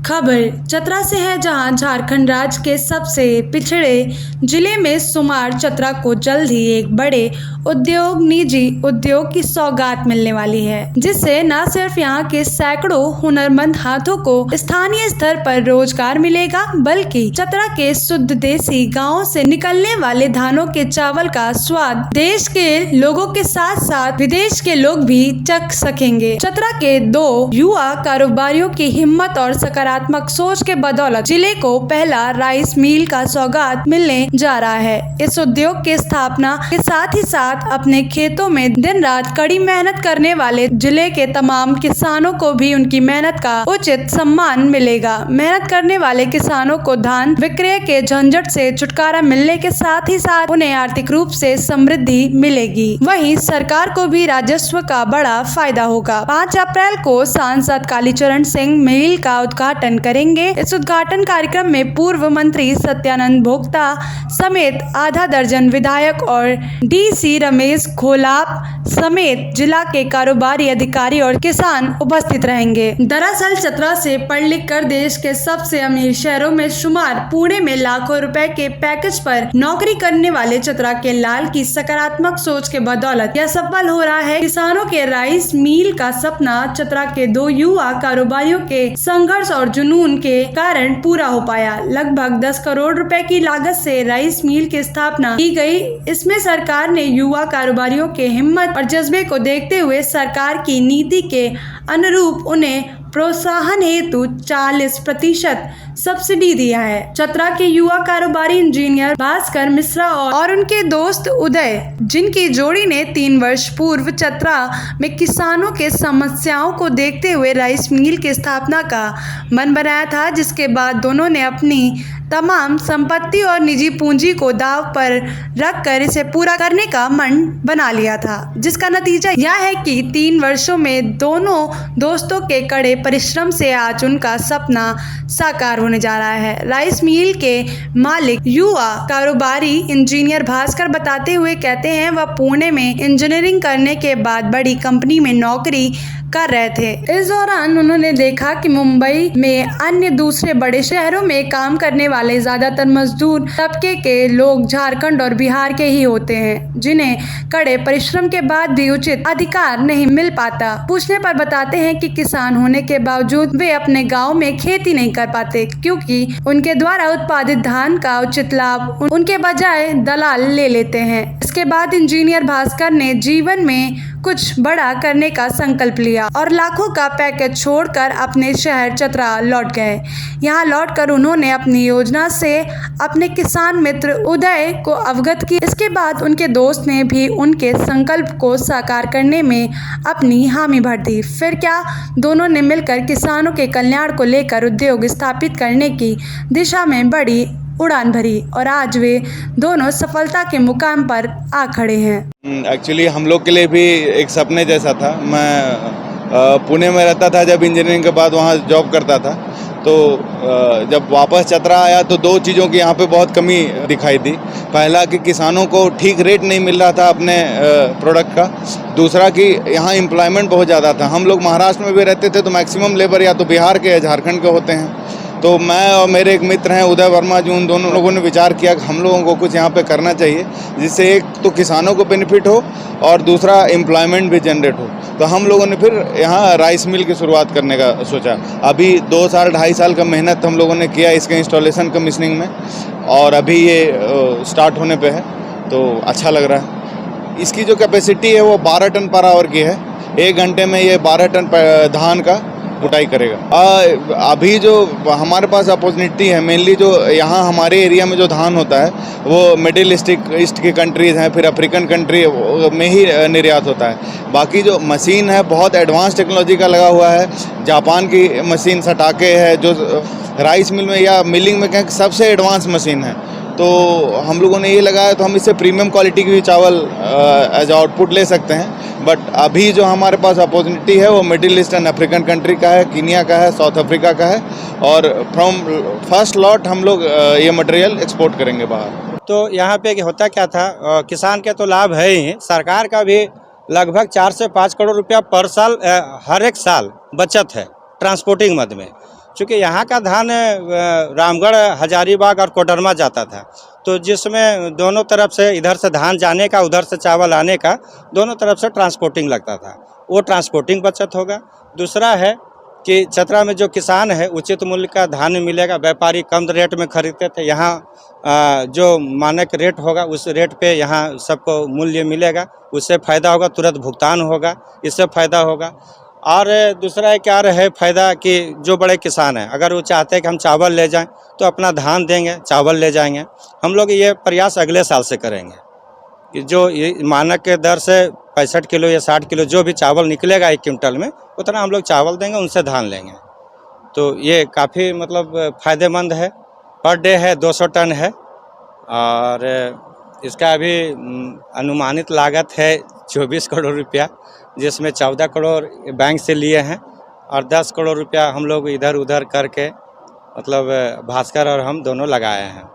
खबर चतरा से है, जहां झारखंड राज्य के सबसे पिछड़े जिले में शुमार चतरा को जल्द ही एक बड़े निजी उद्योग की सौगात मिलने वाली है, जिससे न सिर्फ यहां के सैकड़ों हुनरमंद हाथों को स्थानीय स्तर पर रोजगार मिलेगा, बल्कि चतरा के शुद्ध देसी गांवों से निकलने वाले धानों के चावल का स्वाद देश के लोगों के साथ साथ विदेश के लोग भी चख सकेंगे। चतरा के 2 युवा कारोबारियों की हिम्मत और सकारात्मक सोच के बदौलत जिले को पहला राइस मिल का सौगात मिलने जा रहा है। इस उद्योग के स्थापना के साथ ही साथ अपने खेतों में दिन रात कड़ी मेहनत करने वाले जिले के तमाम किसानों को भी उनकी मेहनत का उचित सम्मान मिलेगा। मेहनत करने वाले किसानों को धान विक्रय के झंझट से छुटकारा मिलने के साथ ही साथ उन्हें आर्थिक रूप से समृद्धि मिलेगी। वहीं सरकार को भी राजस्व का बड़ा फायदा होगा। 5 अप्रैल को सांसद कालीचरण सिंह मिल का उद्घाटन करेंगे। इस उद्घाटन कार्यक्रम में पूर्व मंत्री सत्यानंद भोक्ता समेत आधा दर्जन विधायक और डीसी रमेश घोलाप समेत जिला के कारोबारी अधिकारी और किसान उपस्थित रहेंगे। दरअसल चतरा से पढ़ लिख कर देश के सबसे अमीर शहरों में शुमार पुणे में लाखों रुपए के पैकेज पर नौकरी करने वाले चतरा के लाल की सकारात्मक सोच के बदौलत यह सफल हो रहा है। किसानों के राइस मिल का सपना चतरा के 2 युवा कारोबारियों के संघर्ष और जुनून के कारण पूरा हो पाया। लगभग 10 करोड़ रुपए की लागत से राइस मिल की स्थापना की गई। इसमें सरकार ने युवा कारोबारियों के हिम्मत और जज्बे को देखते हुए सरकार की नीति के अनुरूप उन्हें प्रोत्साहन हेतु 40% सब्सिडी दिया है। चतरा के युवा कारोबारी इंजीनियर भास्कर मिश्रा और उनके दोस्त उदय, जिनकी जोड़ी ने 3 वर्ष पूर्व चतरा में किसानों के समस्याओं को देखते हुए राइस मिल की स्थापना का मन बनाया था, जिसके बाद दोनों ने अपनी तमाम संपत्ति और निजी पूंजी को दाव पर रखकर इसे पूरा करने का मन बना लिया था, जिसका नतीजा यह है कि 3 वर्षों में दोनों दोस्तों के कड़े परिश्रम से आज उनका सपना साकार होने जा रहा है। राइस मिल के मालिक युवा कारोबारी इंजीनियर भास्कर बताते हुए कहते हैं, वह पुणे में इंजीनियरिंग करने के बाद बड़ी कंपनी में नौकरी कर रहे थे। इस दौरान उन्होंने देखा कि मुंबई में अन्य दूसरे बड़े शहरों में काम करने वाले ज्यादातर मजदूर तबके के लोग झारखंड और बिहार के ही होते हैं, जिन्हें कड़े परिश्रम के बाद भी उचित अधिकार नहीं मिल पाता। पूछने पर बताते हैं कि किसान होने के बावजूद वे अपने गांव में खेती नहीं कर पाते, क्योंकि उनके द्वारा उत्पादित धान का उचित लाभ उनके बजाय दलाल ले लेते हैं। इसके बाद इंजीनियर भास्कर ने जीवन में कुछ बड़ा करने का संकल्प लिया और लाखों का पैकेज छोड़कर अपने शहर चतरा लौट गए। यहाँ लौटकर उन्होंने अपनी योजना से अपने किसान मित्र उदय को अवगत किया। इसके बाद उनके दोस्त ने भी उनके संकल्प को साकार करने में अपनी हामी भर दी। फिर क्या, दोनों ने मिलकर किसानों के कल्याण को लेकर उद्योग स्थापित करने की दिशा में बड़ी उड़ान भरी और आज वे दोनों सफलता के मुकाम पर आ खड़े हैं। एक्चुअली हम लोग के लिए भी एक सपने जैसा था। मैं पुणे में रहता था, जब इंजीनियरिंग के बाद वहाँ जॉब करता था, तो जब वापस चतरा आया तो 2 चीज़ों की यहाँ पे बहुत कमी दिखाई दी। पहला कि किसानों को ठीक रेट नहीं मिल रहा था अपने प्रोडक्ट का। दूसरा कि यहाँ एम्प्लॉयमेंट बहुत ज़्यादा था। हम लोग महाराष्ट्र में भी रहते थे तो मैक्सिमम लेबर या तो बिहार के या झारखंड के होते हैं। तो मैं और मेरे एक मित्र हैं उदय वर्मा जी, उन दोनों लोगों ने विचार किया कि हम लोगों को कुछ यहाँ पे करना चाहिए, जिससे एक तो किसानों को बेनिफिट हो और दूसरा एम्प्लॉयमेंट भी जनरेट हो। तो हम लोगों ने फिर यहाँ राइस मिल की शुरुआत करने का सोचा। अभी 2 साल 2.5 साल का मेहनत हम लोगों ने किया इसके इंस्टॉलेशन कमीशनिंग में, और अभी ये स्टार्ट होने पे है, तो अच्छा लग रहा है। इसकी जो कैपेसिटी है वो 12 टन पर आवर की है। 1 घंटे में ये 12 टन धान का कुटाई करेगा। अभी जो हमारे पास अपॉर्चुनिटी है, मेनली जो यहाँ हमारे एरिया में जो धान होता है वो मिडिल ईस्ट की कंट्रीज़ हैं, फिर अफ्रीकन कंट्री में ही निर्यात होता है। बाकी जो मशीन है बहुत एडवांस टेक्नोलॉजी का लगा हुआ है। जापान की मशीन सटाके है, जो राइस मिल में या मिलिंग में कहें सबसे एडवांस मशीन है। तो हम लोगों ने ये लगाया, तो हम इससे प्रीमियम क्वालिटी की भी चावल एज आउटपुट ले सकते हैं। बट अभी जो हमारे पास अपॉर्चुनिटी है वो middle east and African country का है, कीनिया का है, साउथ अफ्रीका का है, और फ्रॉम फर्स्ट लॉट हम लोग ये मटेरियल एक्सपोर्ट करेंगे बाहर। तो यहाँ पे होता क्या था, किसान के तो लाभ है ही, सरकार का भी लगभग 4 से 5 करोड़ रुपया पर साल हर एक साल बचत है ट्रांसपोर्टिंग मद में। चूँकि यहाँ का धान रामगढ़, हजारीबाग और कोडरमा जाता था, तो जिसमें दोनों तरफ से, इधर से धान जाने का, उधर से चावल आने का, दोनों तरफ से ट्रांसपोर्टिंग लगता था, वो ट्रांसपोर्टिंग बचत होगा। दूसरा है कि चतरा में जो किसान है उचित मूल्य का धान मिलेगा, व्यापारी कम रेट में खरीदते थे, यहाँ जो मानक रेट होगा उस रेट पे यहाँ सबको मूल्य मिलेगा, उससे फ़ायदा होगा, तुरंत भुगतान होगा, इससे फ़ायदा होगा। और दूसरा है क्या रहे फ़ायदा कि जो बड़े किसान हैं अगर वो चाहते हैं कि हम चावल ले जाएं तो अपना धान देंगे, चावल ले जाएंगे। हम लोग ये प्रयास अगले साल से करेंगे कि जो ये मानक के दर से 65 किलो या 60 किलो जो भी चावल निकलेगा 1 क्विंटल में, उतना हम लोग चावल देंगे, उनसे धान लेंगे। तो ये काफ़ी मतलब फ़ायदेमंद है। पर डे है 200 टन है और इसका अभी अनुमानित लागत है 24 करोड़ रुपया, जिसमें 14 करोड़ बैंक से लिए हैं और 10 करोड़ रुपया हम लोग इधर उधर करके मतलब भास्कर और हम दोनों लगाए हैं।